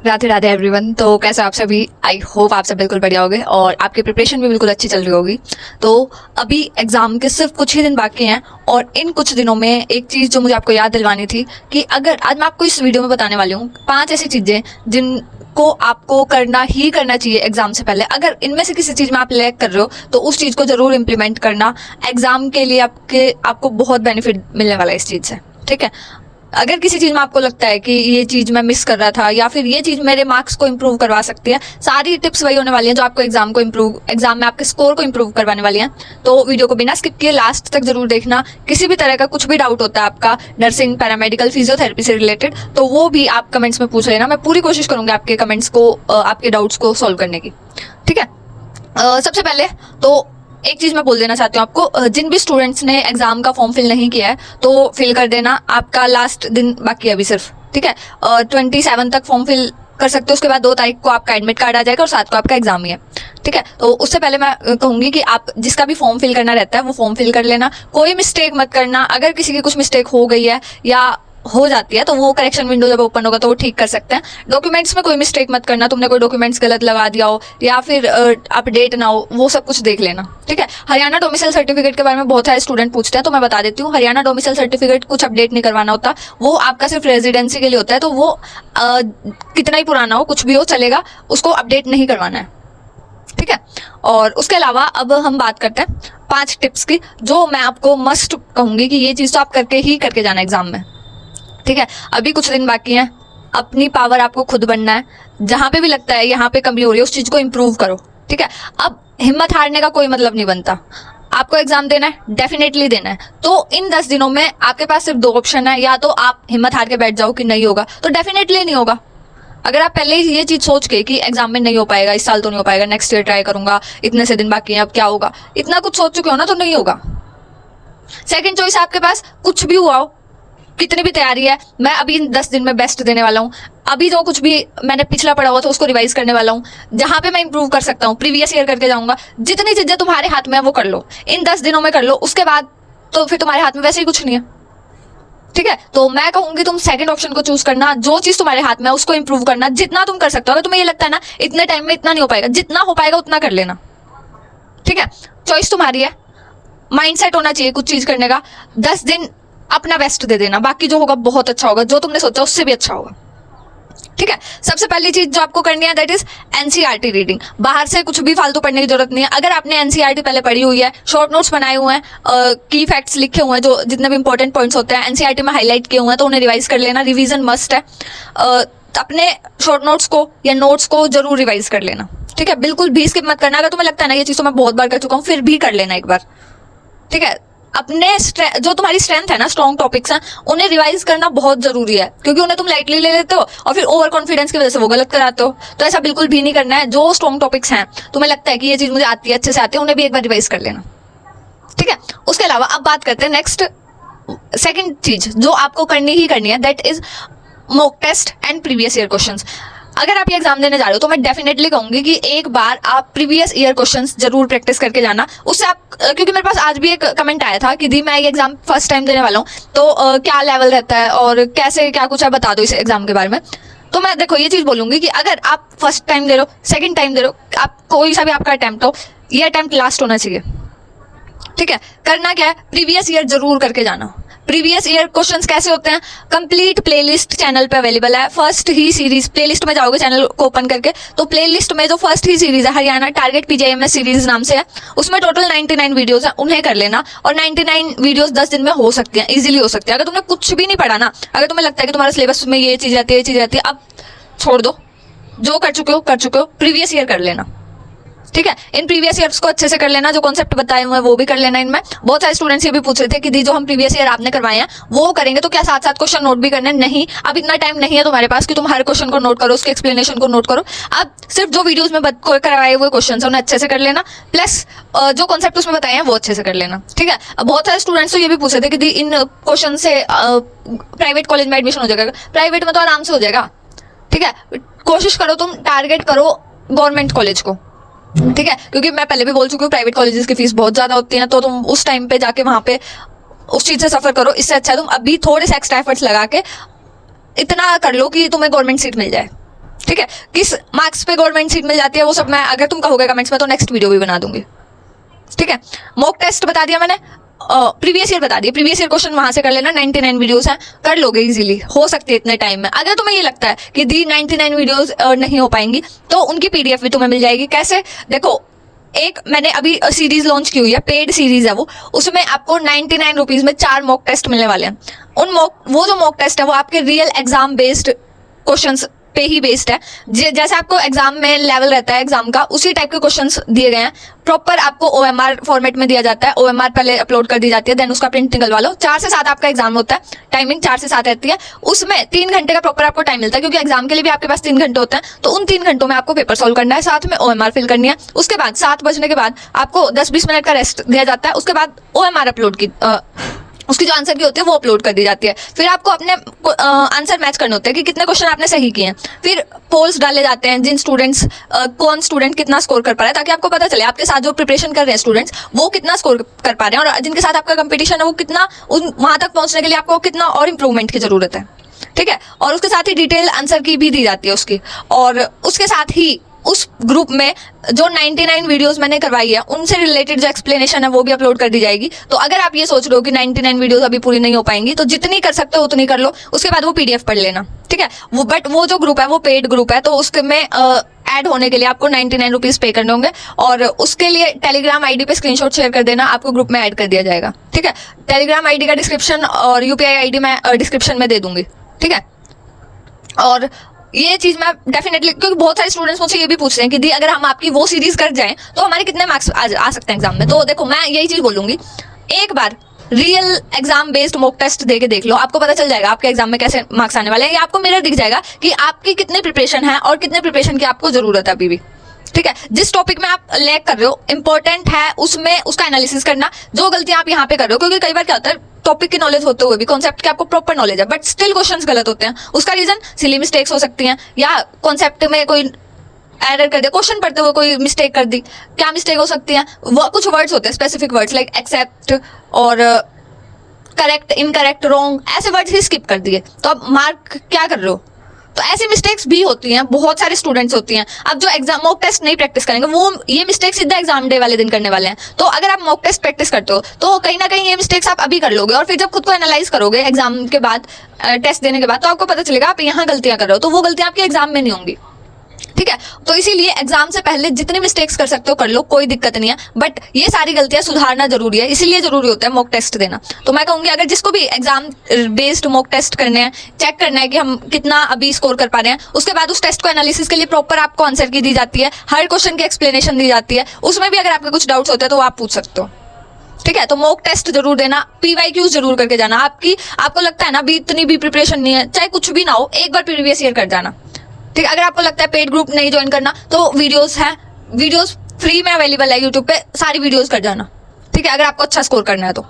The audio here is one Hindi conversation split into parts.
राधे राधे एवरीवन। तो कैसे आप सभी? आई होप आप सब बिल्कुल बढ़िया होगे और आपकी प्रिपरेशन भी बिल्कुल अच्छी चल रही होगी। तो अभी एग्जाम के सिर्फ कुछ ही दिन बाकी हैं और इन कुछ दिनों में एक चीज़ जो मुझे आपको याद दिलवानी थी कि अगर आज मैं आपको इस वीडियो में बताने वाली हूँ 5 ऐसी चीज़ें जिनको आपको करना ही करना चाहिए एग्जाम से पहले। अगर इनमें से किसी चीज़ में आप लैग कर रहे हो तो उस चीज़ को जरूर इम्प्लीमेंट करना। एग्जाम के लिए आपको बहुत बेनिफिट मिलने वाला है इस चीज़ से, ठीक है। अगर किसी चीज में आपको लगता है कि ये चीज मैं मिस कर रहा था या फिर ये चीज मेरे मार्क्स को इम्प्रूव करवा सकती है, सारी टिप्स वही होने वाली हैं जो आपको एग्जाम में आपके स्कोर को इम्प्रूव करवाने वाली हैं। तो वीडियो को बिना स्किप किए लास्ट तक जरूर देखना। किसी भी तरह का कुछ भी डाउट होता है आपका नर्सिंग, पैरामेडिकल, फिजियोथेरेपी से रिलेटेड, तो वो भी आप कमेंट्स में पूछ लेना। मैं पूरी कोशिश करूंगी आपके कमेंट्स को, आपके डाउट्स को सोल्व करने की, ठीक है। सबसे पहले तो एक चीज मैं बोल देना चाहती हूँ आपको, जिन भी स्टूडेंट्स ने एग्जाम का फॉर्म फिल नहीं किया है तो फिल कर देना। आपका लास्ट दिन बाकी है अभी सिर्फ, ठीक है। 27 तक फॉर्म फिल कर सकते हो। उसके बाद 2 तारीख को आपका एडमिट कार्ड आ जाएगा और 7 को आपका एग्जाम ही है, ठीक है। तो उससे पहले मैं कहूंगी कि आप जिसका भी फॉर्म फिल करना रहता है वो फॉर्म फिल कर लेना। कोई मिस्टेक मत करना। अगर किसी की कुछ मिस्टेक हो गई है या हो जाती है तो वो करेक्शन विंडो जब ओपन होगा तो वो ठीक कर सकते हैं। डॉक्यूमेंट्स में कोई मिस्टेक मत करना। तुमने कोई डॉक्यूमेंट्स गलत लगा दिया हो या फिर अपडेट ना हो, वो सब कुछ देख लेना, ठीक है। हरियाणा डोमिसाइल सर्टिफिकेट के बारे में बहुत सारे स्टूडेंट पूछते हैं तो मैं बता देती हूँ। हरियाणा डोमिसाइल सर्टिफिकेट कुछ अपडेट नहीं करवाना होता, वो आपका सिर्फ रेजिडेंसी के लिए होता है। तो वो कितना ही पुराना हो, कुछ भी हो चलेगा, उसको अपडेट नहीं करवाना है, ठीक है। और उसके अलावा अब हम बात करते हैं 5 टिप्स की जो मैं आपको मस्ट कहूंगी कि ये चीज तो आप करके जाना एग्जाम में, ठीक है। अभी कुछ दिन बाकी हैं। अपनी पावर आपको खुद बनना है। जहां पे भी लगता है यहाँ पे कमी हो रही है उस चीज को इम्प्रूव करो, ठीक है। अब हिम्मत हारने का कोई मतलब नहीं बनता। आपको एग्जाम देना है, डेफिनेटली देना है। तो इन 10 दिनों में आपके पास सिर्फ 2 ऑप्शन है, या तो आप हिम्मत हार के बैठ जाओ कि नहीं होगा, तो डेफिनेटली नहीं होगा। अगर आप पहले ही ये चीज सोच के कि एग्जाम में नहीं हो पाएगा, इस साल तो नहीं हो पाएगा, नेक्स्ट ईयर ट्राई करूंगा, इतने से दिन बाकी हैं, अब क्या होगा, इतना कुछ सोच चुके हो ना तो नहीं होगा। सेकंड चॉइस आपके पास कुछ भी हुआ हो, कितनी भी तैयारी है, मैं अभी इन 10 दिन में बेस्ट देने वाला हूँ। अभी जो कुछ भी मैंने पिछला पढ़ा हुआ था उसको रिवाइज करने वाला हूँ। जहां पे मैं इंप्रूव कर सकता हूँ प्रीवियस ईयर करके जाऊंगा। जितनी चीजें तुम्हारे हाथ में है वो कर लो, इन 10 दिनों में कर लो। उसके बाद तो फिर तुम्हारे हाथ में वैसे ही कुछ नहीं है, ठीक है। तो मैं कहूंगी तुम सेकंड ऑप्शन को चूज करना। जो चीज तुम्हारे हाथ में है उसको इंप्रूव करना जितना तुम कर सकते हो। अगर तुम्हें ये लगता है ना इतने टाइम में इतना नहीं हो पाएगा, जितना हो पाएगा उतना कर लेना, ठीक है। चॉइस तुम्हारी है। माइंडसेट होना चाहिए कुछ चीज करने का। 10 दिन अपना बेस्ट दे देना, बाकी जो होगा बहुत अच्छा होगा, जो तुमने सोचा उससे भी अच्छा होगा, ठीक है। सबसे पहली चीज जो आपको करनी है दैट इज एनसीईआरटी रीडिंग। बाहर से कुछ भी फालतू पढ़ने की जरूरत नहीं है। अगर आपने एनसीईआरटी पहले पढ़ी हुई है, शॉर्ट नोट्स बनाए हुए हैं, की फैक्ट्स लिखे हुए हैं, जो जितने भी इंपॉर्टेंट पॉइंट्स होते हैं एनसीईआरटी में हाईलाइट किए हुए हैं, तो उन्हें रिवाइज कर लेना। रिवीजन मस्ट है। अपने शॉर्ट नोट्स को या नोट्स को जरूर रिवाइज कर लेना, ठीक है। बिल्कुल भी स्किप मत करना। अगर तुम्हें लगता है ना ये चीज तो मैं बहुत बार कर चुका हूँ, फिर भी कर लेना एक बार, ठीक है। अपने जो तुम्हारी स्ट्रेंथ है ना, स्ट्रॉन्ग टॉपिक्स हैं, उन्हें रिवाइज करना बहुत जरूरी है, क्योंकि उन्हें तुम लाइटली ले लेते हो और फिर ओवर कॉन्फिडेंस की वजह से वो गलत कराते हो। तो ऐसा बिल्कुल भी नहीं करना है। जो स्ट्रॉन्ग टॉपिक्स हैं, तुम्हें लगता है कि ये चीज मुझे आती है, अच्छे से आती है, उन्हें भी एक बार रिवाइज कर लेना, ठीक है। उसके अलावा अब बात करते हैं नेक्स्ट सेकेंड चीज जो आपको करनी ही करनी है, that is mock test and previous year questions. अगर आप ये एग्जाम देने जा रहे हो तो मैं डेफिनेटली कहूंगी कि एक बार आप प्रीवियस ईयर क्वेश्चंस जरूर प्रैक्टिस करके जाना। उससे आप, क्योंकि मेरे पास आज भी एक कमेंट आया था कि दी मैं ये एग्जाम फर्स्ट टाइम देने वाला हूँ तो क्या लेवल रहता है और कैसे क्या कुछ है बता दो इस एग्जाम के बारे में। तो मैं देखो ये चीज बोलूंगी कि अगर आप फर्स्ट टाइम दे रहे हो, सेकेंड टाइम दे रहे हो, आप कोई सा भी आपका अटेम्प्ट हो, ये अटेम्प्ट लास्ट होना चाहिए, ठीक है। करना क्या है, प्रीवियस ईयर जरूर करके जाना। प्रीवियस ईयर क्वेश्चंस कैसे होते हैं, कंप्लीट प्लेलिस्ट चैनल पे अवेलेबल है। फर्स्ट ही सीरीज, प्लेलिस्ट में जाओगे चैनल को ओपन करके तो प्लेलिस्ट में जो फर्स्ट ही सीरीज है हरियाणा टारगेट पीजीआईएमएस सीरीज नाम से है, उसमें टोटल 99 वीडियोस हैं, उन्हें कर लेना। और 99 वीडियोस 10 दिन में हो सकती हैं, इजीली हो सकती है। अगर तुमने कुछ भी नहीं पढ़ा ना, अगर तुम्हें लगता है कि तुम्हारे सिलेबस में ये चीज आती है, ये चीज आती है, अब छोड़ दो। जो कर चुके हो प्रीवियस ईयर कर लेना, ठीक है। इन प्रीवियस ईयर्स को अच्छे से कर लेना। जो कॉन्सेप्ट बताए हुए हैं वो भी कर लेना। इनमें बहुत सारे स्टूडेंट्स ये भी पूछ रहे थे कि दी जो हम प्रीवियस ईयर आपने करवाए हैं वो करेंगे तो क्या साथ साथ क्वेश्चन नोट भी करने? नहीं, अब इतना टाइम नहीं है तुम्हारे पास कि तुम हर क्वेश्चन को नोट करो, उसके एक्सप्लेनेशन को नोट करो। अब सिर्फ जो वीडियोज में करवाए हुए क्वेश्चन है उन्हें अच्छे से कर लेना, प्लस जो कॉन्सेप्ट उसमें बताए हैं वो अच्छे से कर लेना, ठीक है। बहुत सारे स्टूडेंट्स तो ये भी पूछ रहे थे कि दी इन क्वेश्चन से प्राइवेट कॉलेज में एडमिशन हो जाएगा? प्राइवेट में तो आराम से हो जाएगा, ठीक है। कोशिश करो, तुम टारगेट करो गवर्नमेंट कॉलेज को, ठीक है। क्योंकि मैं पहले भी बोल चुकी हूँ प्राइवेट कॉलेजेस की फीस बहुत ज्यादा होती है, तो तुम उस टाइम पे जाके वहां पे उस चीज से सफर करो। इससे अच्छा तुम अभी थोड़े से एक्स्ट्रा एफर्ट्स लगा के इतना कर लो कि तुम्हें गवर्नमेंट सीट मिल जाए, ठीक है, किस मार्क्स पे गवर्नमेंट सीट मिल जाती है वो सब मैं, अगर तुम कहोगे कमेंट्स में तो नेक्स्ट वीडियो भी बना दूंगी। ठीक है, मॉक टेस्ट बता दिया मैंने, प्रीवियस ईयर बता दिया, प्रीवियस ईयर क्वेश्चन वहां से कर लेना, 99 वीडियोस हैं, कर लोगे इजीली, हो सकती है इतने टाइम में। अगर तुम्हें ये लगता है कि दी 99 वीडियोस नहीं हो पाएंगी तो उनकी पीडीएफ भी तुम्हें मिल जाएगी। कैसे, देखो एक मैंने अभी सीरीज लॉन्च की हुई है, पेड सीरीज है वो, उसमें आपको 99 रुपीज में 4 मॉक टेस्ट मिलने वाले हैं। वो जो मॉक टेस्ट है वो आपके रियल एग्जाम बेस्ड क्वेश्चंस पे ही बेस्ड है। जैसे आपको एग्जाम में लेवल रहता है एग्जाम का, उसी टाइप के क्वेश्चंस दिए गए हैं। प्रॉपर आपको ओएमआर फॉर्मेट में दिया जाता है, ओएमआर पहले अपलोड कर दी जाती है, देन उसका प्रिंट निकलवा लो। 4 से 7 आपका एग्जाम होता है, टाइमिंग 4 से 7 रहती है। उसमें 3 घंटे का प्रॉपर आपको टाइम मिलता है, क्योंकि एग्जाम के लिए भी आपके पास 3 घंटे होते हैं। तो उन 3 घंटों में आपको पेपर सॉल्व करना है, साथ में ओएमआर फिल करनी है। उसके बाद 7 बजने के बाद आपको 10-20 मिनट का रेस्ट दिया जाता है। उसके बाद ओएमआर अपलोड की उसकी जो आंसर की होती है वो अपलोड कर दी जाती है। फिर आपको अपने आंसर मैच करने होते हैं कि कितने क्वेश्चन आपने सही किए हैं। फिर पोल्स डाले जाते हैं, जिन स्टूडेंट्स कौन स्टूडेंट कितना स्कोर कर पा रहा है, ताकि आपको पता चले आपके साथ जो प्रिपरेशन कर रहे हैं स्टूडेंट्स वो कितना स्कोर कर पा रहे हैं, और जिनके साथ आपका कंपटीशन है वो कितना, वहां तक पहुंचने के लिए आपको कितना और इम्प्रूवमेंट की जरूरत है। ठीक है, और उसके साथ ही डिटेल आंसर की भी दी जाती है उसकी, और उसके साथ ही उस ग्रुप में जो 99 वीडियोस मैंने करवाई है उनसे रिलेटेड जो एक्सप्लेनेशन है वो भी अपलोड कर दी जाएगी। तो अगर आप ये सोच रहे हो कि 99 वीडियोस अभी पूरी नहीं हो पाएंगी, तो जितनी कर सकते हो उतनी कर लो, उसके बाद वो पीडीएफ पढ़ लेना। ठीक है, वो जो ग्रुप है वो पेड ग्रुप है, तो उसके में ऐड होने के लिए आपको 99 रुपीज पे करने होंगे, और उसके लिए टेलीग्राम आईडी पे स्क्रीनशॉट शेयर कर देना, आपको ग्रुप में ऐड कर दिया जाएगा। ठीक है, टेलीग्राम आईडी का डिस्क्रिप्शन और यूपीआई आईडी मैं डिस्क्रिप्शन में दे दूंगी। ठीक है, और ये चीज मैं डेफिनेटली, क्योंकि बहुत सारे स्टूडेंट्स मुझसे ये भी पूछते हैं कि दी अगर हम आपकी वो सीरीज कर जाएं तो हमारे कितने मार्क्स आ सकते हैं एग्जाम में। तो देखो मैं यही चीज बोलूंगी, एक बार real exam based mock test दे के देख लो, आपको पता चल जाएगा आपके एग्जाम में कैसे मार्क्स आने वाले हैं, या आपको मिरर दिख जाएगा कि आपकी कितने प्रिपरेशन है और कितने प्रिपरेशन की आपको जरूरत है अभी भी। ठीक है, जिस टॉपिक में आप लैग कर रहे हो इंपॉर्टेंट है उसमें उसका एनालिसिस करना, जो गलतियां आप यहाँ पे कर रहे हो, क्योंकि कई बार क्या होता है टॉपिक की नॉलेज होते हुए भी, कॉन्सेप्ट की आपको प्रॉपर नॉलेज है, बट स्टिल क्वेश्चंस गलत होते हैं। उसका रीजन सिली मिस्टेक्स हो सकती हैं, या कॉन्सेप्ट में कोई एरर कर दिया, क्वेश्चन पढ़ते हुए कोई मिस्टेक कर दी। क्या मिस्टेक हो सकती है, वो कुछ वर्ड्स होते हैं स्पेसिफिक वर्ड्स लाइक एक्सेप्ट और करेक्ट, इनकरेक्ट, रॉन्ग, ऐसे वर्ड्स ही स्किप कर दिए, तो आप मार्क क्या कर रहे हो। तो ऐसी मिस्टेक्स भी होती हैं, बहुत सारे स्टूडेंट्स होती हैं। अब जो एग्जाम मॉक टेस्ट नहीं प्रैक्टिस करेंगे वो ये मिस्टेक्स सीधा एग्जाम डे वाले दिन करने वाले हैं। तो अगर आप मॉक टेस्ट प्रैक्टिस करते हो तो कहीं ना कहीं ये मिस्टेक्स आप अभी कर लोगे, और फिर जब खुद को एनालाइज करोगे एग्जाम के बाद, टेस्ट देने के बाद, तो आपको पता चलेगा आप यहाँ गलतियां कर रहे हो, तो वो गलतियां आपके एग्जाम में नहीं होंगी। ठीक है, तो इसीलिए एग्जाम से पहले जितनी मिस्टेक्स कर सकते हो कर लो, कोई दिक्कत नहीं है, बट ये सारी गलतियां सुधारना जरूरी है, इसीलिए जरूरी होता है मॉक टेस्ट देना। तो मैं कहूंगी अगर जिसको भी एग्जाम बेस्ड मॉक टेस्ट करने हैं, चेक करना है कि हम कितना अभी स्कोर कर पा रहे हैं, उसके बाद उस टेस्ट को एनालिसिस के लिए प्रॉपर आपको आंसर की दी जाती है, हर क्वेश्चन की एक्सप्लेनेशन दी जाती है, उसमें भी अगर आपके कुछ डाउट्स होते हैं तो आप पूछ सकते हो। ठीक है, तो मॉक टेस्ट जरूर देना, पीवाईक्यूज जरूर करके जाना। आपको लगता है ना भी इतनी भी प्रिपरेशन नहीं है, चाहे कुछ भी ना हो, एक बार प्रीवियस ईयर कर जाना। ठीक है, अगर आपको लगता है पेड ग्रुप नहीं ज्वाइन करना तो वीडियोस हैं, वीडियोस फ्री में अवेलेबल है यूट्यूब पे, सारी वीडियोस कर जाना। ठीक है, अगर आपको अच्छा स्कोर करना है तो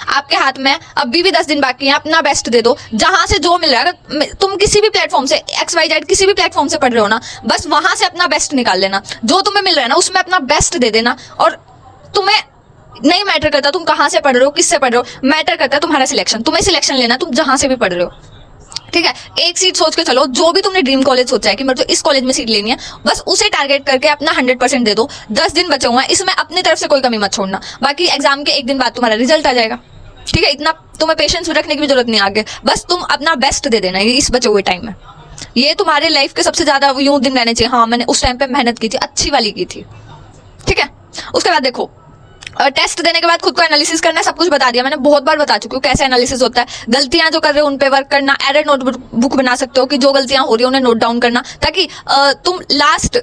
आपके हाथ में अभी भी 10 दिन बाकी हैं, अपना बेस्ट दे दो। जहां से जो मिल रहा है, तुम किसी भी प्लेटफॉर्म से XYZ किसी भी प्लेटफॉर्म से पढ़ रहे हो ना, बस वहां से अपना बेस्ट निकाल लेना, जो तुम्हें मिल रहा है ना उसमें अपना बेस्ट दे देना। और तुम्हें नहीं मैटर करता तुम कहाँ से पढ़ रहे हो, किससे पढ़ रहे हो, मैटर करता है तुम्हारा सिलेक्शन, तुम्हें सिलेक्शन लेना, तुम जहां से भी पढ़ रहे हो। ठीक है, एक सीट सोच के चलो, जो भी तुमने ड्रीम कॉलेज सोचा है कि मुझे इस कॉलेज में सीट लेनी है, बस उसे टारगेट करके अपना 100% दे दो। 10 दिन बचे हुए हैं, इसमें अपनी तरफ से कोई कमी मत छोड़ना, बाकी एग्जाम के एक दिन बाद तुम्हारा रिजल्ट आ जाएगा। ठीक है, इतना तुम्हें पेशेंस रखने की भी जरूरत नहीं आगे, बस तुम अपना बेस्ट दे देना इस बचे हुए टाइम में। ये तुम्हारे लाइफ के सबसे ज्यादा यूं दिन रहने चाहिए, हाँ मैंने उस टाइम पे मेहनत की थी, अच्छी वाली की थी। ठीक है, उसके बाद देखो टेस्ट देने के बाद खुद को एनालिसिस करना है, सब कुछ बता दिया मैंने, बहुत बार बता चुकी हूँ कैसे एनालिसिस होता है। गलतियां जो कर रहे हो उन पे वर्क करना, एरर नोटबुक बना सकते हो कि जो गलतियां हो रही है उन्हें नोट डाउन करना, ताकि तुम लास्ट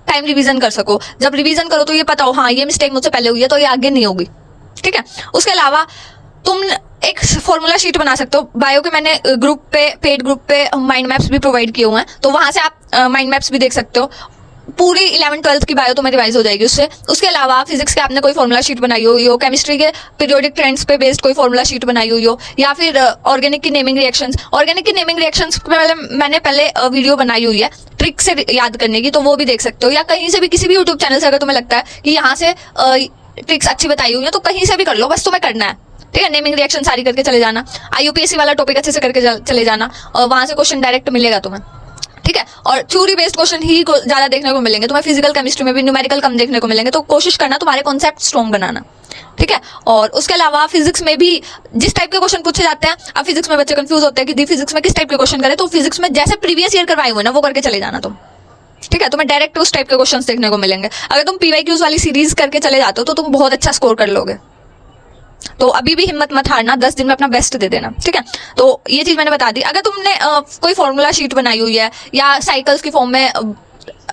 टाइम रिवीजन कर सको। जब रिवीजन करो तो ये पता हो हाँ ये मिस्टेक मुझसे पहले हुई है तो ये आगे नहीं होगी। ठीक है, उसके अलावा तुम एक फॉर्मूला शीट बना सकते हो। बायो के मैंने ग्रुप पे, पेड ग्रुप पे माइंड मैप्स भी प्रोवाइड किए हुए हैं, तो वहां से आप माइंड मैप्स भी देख सकते हो। पूरी 11th-12th की बायो तो मैं रिवाइज हो जाएगी उससे। उसके अलावा फिजिक्स के आपने कोई फॉर्मूला शीट बनाई हुई हो, केमिस्ट्री के पीरियोडिक ट्रेंड्स पे बेस्ड कोई फॉर्मूला शीट बनाई हुई हो, या फिर ऑर्गेनिक की नेमिंग रिएक्शंस। ऑर्गेनिक की नेमिंग रिएक्शंस मैंने पहले वीडियो बनाई हुई है ट्रिक से याद करने की, तो वो भी देख सकते हो, या कहीं से भी किसी भी यूट्यूब चैनल से अगर तुम्हें लगता है कि यहाँ से ट्रिक्स अच्छी बताई हुई है तो कहीं से भी कर लो, बस तुम्हें करना है। ठीक है, नेमिंग रिएक्शन सारी करके चले जाना, IUPAC वाला टॉपिक अच्छे से करके चले जाना, और वहां से क्वेश्चन डायरेक्ट मिलेगा तुम्हें। ठीक ठीक है। और थ्योरी बेस्ड क्वेश्चन ही ज्यादा देखने को मिलेंगे तुम्हें, फिजिकल केमिस्ट्री में भी न्यूमेरिकल कम देखने को मिलेंगे, तो कोशिश करना तुम्हारे कॉन्सेप्ट स्ट्रॉन्ग बनाना, ठीक है। और उसके अलावा फिजिक्स में भी जिस टाइप के क्वेश्चन पूछे जाते हैं, अब फिजिक्स में बच्चे कंफ्यूज होते हैं कि दी फिजिक्स में किस टाइप के क्वेश्चन करें, तो फिजिक्स में जैसे प्रीवियस ईयर करवाए हुए ना वो करके चले जाना तुम, ठीक है। तुम्हें डायरेक्ट उस टाइप के क्वेश्चंस देखने को मिलेंगे। अगर तुम पीवाईक्यूज वाली सीरीज करके चले जाते हो तो तुम बहुत अच्छा स्कोर कर लोगे। तो अभी भी हिम्मत मत हारना, 10 दिन में अपना बेस्ट दे देना, ठीक है। तो ये चीज मैंने बता दी। अगर तुमने कोई फॉर्मूला शीट बनाई हुई है या साइकिल्स की फॉर्म में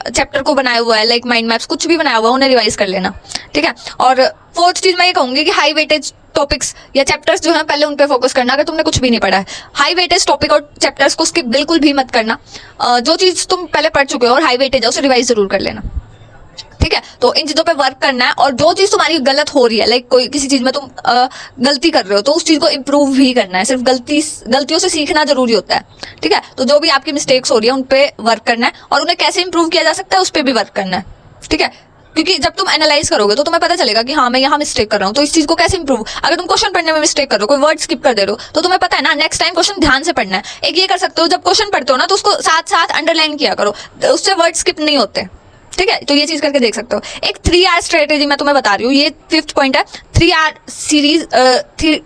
चैप्टर को बनाया हुआ है, लाइक माइंड मैप्स कुछ भी बनाया हुआ है, उन्हें रिवाइज कर लेना, ठीक है। और फोर्थ चीज मैं ये कहूंगी कि हाई वेटेज टॉपिक्स या चैप्टर्स जो है पहले उन पे फोकस करना। अगर तुमने कुछ भी नहीं पढ़ा है, हाई वेटेज टॉपिक और चैप्टर्स को स्किप बिल्कुल भी मत करना। जो चीज तुम पहले पढ़ चुके हो और हाई वेटेज है उसे रिवाइज जरूर कर लेना, ठीक है। तो इन चीजों पे वर्क करना है। और जो चीज तुम्हारी गलत हो रही है, लाइक कोई किसी चीज में तुम गलती कर रहे हो, तो उस चीज को इम्प्रूव भी करना है। सिर्फ गलतियों से सीखना जरूरी होता है, ठीक है। तो जो भी आपकी मिस्टेक्स हो रही है उन पे वर्क करना है, और उन्हें कैसे इंप्रूव किया जा सकता है उस पर भी वर्क करना है, ठीक है। क्योंकि जब तुम एनालाइज करोगे तो तुम्हें पता चलेगा कि हाँ मैं यहाँ मिस्टेक कर रहा हूँ, तो इस चीज को कैसे इंप्रूव। अगर तुम क्वेश्चन पढ़ने में मिस्टेक कर रहे हो, कोई वर्ड स्किप कर दे रहे हो, तो तुम्हें पता है ना नेक्स्ट टाइम क्वेश्चन ध्यान से पढ़ना है। एक ये कर सकते हो, जब क्वेश्चन पढ़ते हो ना तो उसको साथ साथ अंडरलाइन किया करो, उससे वर्ड स्किप नहीं होते, ठीक है। तो ये चीज करके देख सकते हो। एक 3R स्ट्रेटेजी मैं तुम्हें बता रही हूँ, ये 5th पॉइंट है। 3R सीरीज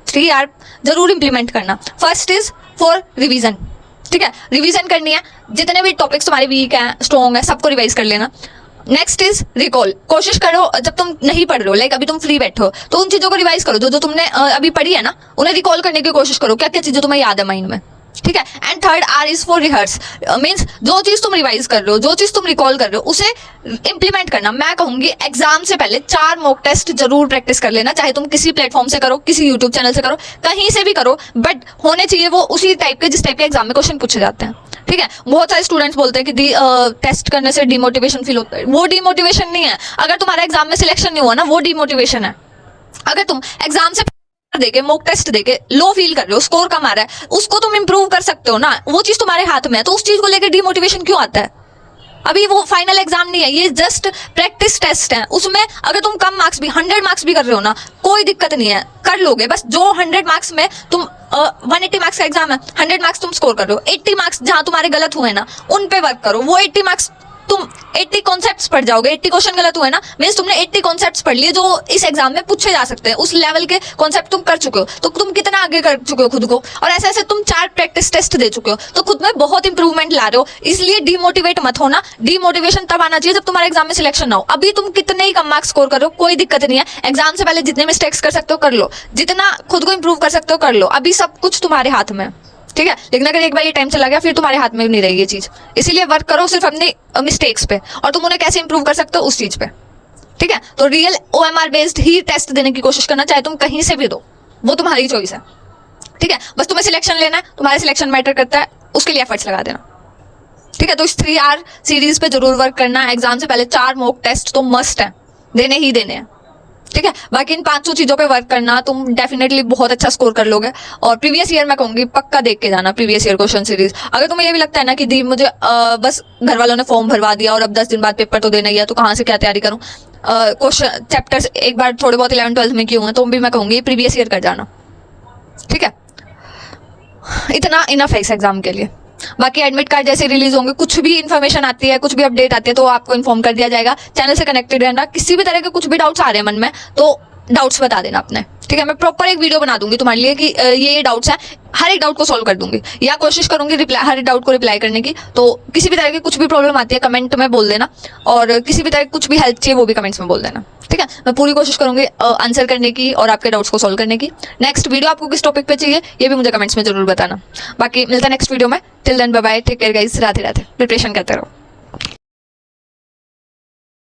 3R जरूर इंप्लीमेंट करना। फर्स्ट इज फॉर रिवीजन, ठीक है। रिवीजन करनी है, जितने भी टॉपिक्स तुम्हारे वीक हैं स्ट्रॉन्ग है सबको रिवाइज कर लेना। Next is recall. कोशिश करो जब तुम नहीं पढ़ रहे हो, लाइक अभी तुम फ्री बैठो, तो उन चीजों को रिवाइज करो जो जो तुमने अभी पढ़ी है ना, उन्हें रिकॉल करने की कोशिश करो, क्या क्या चीजें तुम्हें याद है माइंड में, ठीक है। And third R is for rehearse. Means जो चीज तुम रिवाइज कर रहे हो, जो चीज तुम रिकॉल कर रहे हो, उसे इंप्लीमेंट करना। मैं कहूंगी एग्जाम से पहले 4 मॉक टेस्ट जरूर प्रैक्टिस कर लेना, चाहे तुम किसी प्लेटफॉर्म से करो, किसी यूट्यूब चैनल से करो, कहीं से भी करो, बट होने चाहिए वो उसी टाइप के जिस टाइप के एग्जाम में क्वेश्चन पूछे जाते हैं, ठीक है। बहुत सारे स्टूडेंट्स बोलते हैं कि टेस्ट करने से डिमोटिवेशन फील होता है। वो डिमोटिवेशन नहीं है, अगर तुम्हारा एग्जाम में सिलेक्शन नहीं हुआ ना वो डिमोटिवेशन है। अगर तुम एग्जाम से देके मॉक टेस्ट देके लो फील कर रहे हो, स्कोर कम आ रहा है, उसको तुम इंप्रूव कर सकते हो ना, वो चीज तुम्हारे हाथ में है, तो उस चीज को लेकर डिमोटिवेशन क्यों आता है। अभी वो फाइनल एग्जाम नहीं है, ये जस्ट प्रैक्टिस टेस्ट है। उसमें अगर तुम कम मार्क्स भी 100 मार्क्स भी कर रहे हो ना, कोई दिक्कत नहीं है, कर लोगे। बस जो 100 मार्क्स में तुम 180 मार्क्स का एग्जाम है, 100 मार्क्स तुम स्कोर कर रहे हो, 80 मार्क्स जहां तुम्हारे गलत हुए ना उन पे वर्क करो। वो 80 मार्क्स तुम 80 कॉन्सेप्ट्स पढ़ जाओगे, 80 क्वेश्चन गलत हुए ना, मींस तुमने 80 कॉन्सेप्ट्स पढ़ लिए जो इस एग्जाम में पूछे जा सकते हैं, उस लेवल के कॉन्सेप्ट तुम कर चुके हो, तो तुम कितना आगे कर चुके हो खुद को। और ऐसे ऐसे तुम 4 प्रैक्टिस टेस्ट दे चुके हो, तो खुद में बहुत इंप्रूवमेंट ला रहे हो। इसलिए डिमोटिवेट मत होना। डिमोटिवेशन तब आना चाहिए जब तुम्हारे एग्जाम में सिलेक्शन ना हो। अभी तुम कितने ही कम मार्क्स स्कोर कर रहे हो, कोई दिक्कत नहीं है। एग्जाम से पहले जितने मिस्टेक्स कर सकते हो कर लो, जितना खुद को इंप्रूव कर सकते हो कर लो। अभी सब कुछ तुम्हारे हाथ में, ठीक है। लेकिन अगर एक बार ये टाइम चला गया फिर तुम्हारे हाथ में नहीं रहेगी ये चीज। इसीलिए वर्क करो सिर्फ अपनी मिस्टेक्स पे, और तुम उन्हें कैसे इंप्रूव कर सकते हो उस चीज पे, ठीक है। तो रियल OMR बेस्ड ही टेस्ट देने की कोशिश करना, चाहे तुम कहीं से भी दो, वो तुम्हारी चॉइस है, ठीक है। बस तुम्हें सिलेक्शन लेना है, तुम्हारा सिलेक्शन मैटर करता है, उसके लिए एफर्ट्स लगा देना, ठीक है। तो इस 3R सीरीज पे जरूर वर्क करना। एग्जाम से पहले 4 मॉक टेस्ट तो मस्ट है, देने ही देने हैं, ठीक है। बाकी इन 500 चीजों पे वर्क करना, तुम डेफिनेटली बहुत अच्छा स्कोर कर लोगे। और प्रीवियस ईयर मैं कहूंगी पक्का देख के जाना, प्रीवियस ईयर क्वेश्चन सीरीज। अगर तुम्हें ये भी लगता है ना कि दी मुझे बस घर वालों ने फॉर्म भरवा दिया और अब 10 दिन बाद पेपर तो देना ही है, तो कहाँ से क्या तैयारी करूँ, क्वेश्चन चैप्टर्स एक बार थोड़े बहुत 11th 12th में किए हुए हैं, तो भी मैं कहूंगी प्रीवियस ईयर कर जाना, ठीक है। इतना इनफ है इस एग्जाम के लिए। बाकी एडमिट कार्ड जैसे रिलीज होंगे, कुछ भी इन्फॉर्मेशन आती है, कुछ भी अपडेट आती है तो आपको इन्फॉर्म कर दिया जाएगा। चैनल से कनेक्टेड रहना। किसी भी तरह के कुछ भी डाउट्स आ रहे हैं मन में तो डाउट्स बता देना अपने, ठीक है। मैं प्रॉपर एक वीडियो बना दूंगी तुम्हारे लिए कि ये डाउट्स हैं, हर एक डाउट को सॉल्व कर दूंगी, या कोशिश करूंगी रिप्लाई हर एक डाउट को रिप्लाई करने की। तो किसी भी तरह की कुछ भी प्रॉब्लम आती है कमेंट में बोल देना, और किसी भी तरह की कुछ भी हेल्प चाहिए वो भी कमेंट्स में बोल देना, ठीक है। मैं पूरी कोशिश करूंगी आंसर करने की और आपके डाउट्स को सॉल्व करने की। नेक्स्ट वीडियो आपको किस टॉपिक पे चाहिए ये भी मुझे कमेंट्स में जरूर बताना। बाकी मिलता है नेक्स्ट वीडियो में। Till then bye bye, take care guys, Radhe Radhe. Preparation करते रहो।